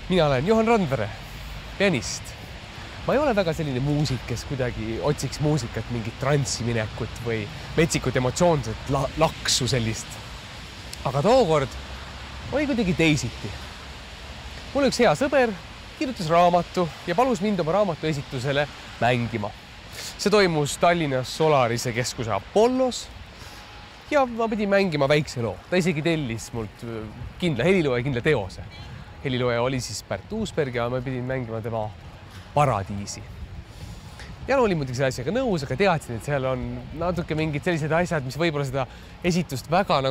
Mina olen Johan Randvere, pianist. Ma ei ole väga selline muusik, kes kuidagi otsiks muusikat, mingit transsiminekut või metsikut emotsioonset laksu sellist. Aga tookord oli kuidagi teisiti. Mul üks hea sõber kirjutas raamatu ja palus mind oma raamatu esitusele mängima. See toimus Tallinnas Solarise keskuse Apollos ja ma pidin mängima väikse loo. Ta isegi tellis mult kindla helilooja, kindla teose. Helilooja oli siis Pärt Uusberg ja ma pidin mängima tema Paradiisi. Ja oli muidugi selle asjaga nõus, aga teadsin, et seal on natuke mingid sellised asjad, mis võib-olla seda esitust väga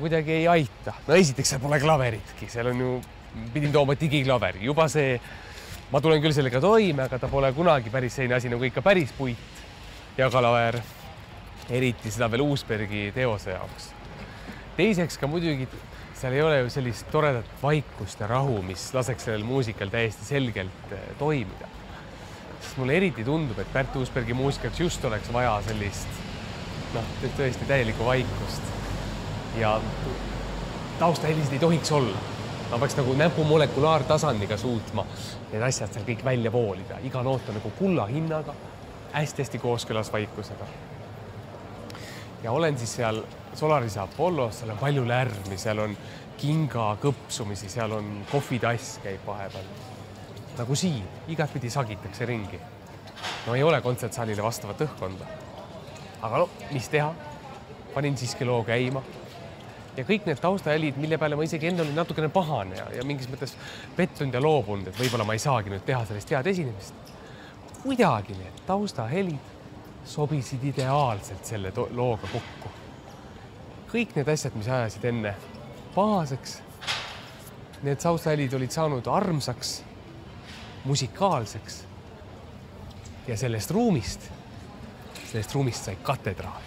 kuidagi ei aita. No esiteks seal pole klaveritki, seal on ju, pidin tooma digiklaveri. Juba see, ma tulen küll sellega toime, aga ta pole kunagi päris selline asi nagu ikka päris puit ja klaver. Eriti seda veel Uusbergi teose jaoks. Teiseks ka muidugi seal ei ole ju sellist toredat vaikust ja rahu, mis laseks sellel muusikal täiesti selgelt toimida. Sest mulle eriti tundub, et Pärt Uusbergi muusikaks just oleks vaja sellist tõesti täielikku vaikust. Ja taustahelisid ei tohiks olla. Ma peaks nagu näpu molekulaartasandiga suutma need asjad seal kõik välja voolida. Iga noot on nagu kulla hinnaga, hästi kooskõlas vaikusega. Ja olen siis seal Solarise Apollos, seal on palju lärmi, seal on kinga kõpsumisi, seal on kohvitass käib vahepeal. Nagu siin, igatpidi sagitakse ringi. No ei ole kontsertsaalile vastavat õhkkonda. Aga mis teha? Panin siiski loo käima. Ja kõik need taustahälid, mille peale ma isegi enne olin natukene pahane ja mingis mõttes pettunud ja loobunud, et võib-olla ma ei saagi nüüd teha sellest head esinemist. Kuidagi need taustahelid sobisid ideaalselt selle looga kokku. Kõik need asjad, mis ajasid enne pahaseks, need taustahälid olid saanud armsaks, musikaalseks ja sellest ruumist sai katedraal.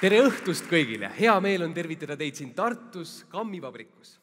tere õhtust kõigile! Hea meel on tervitada teid siin Tartus Kammivabrikus.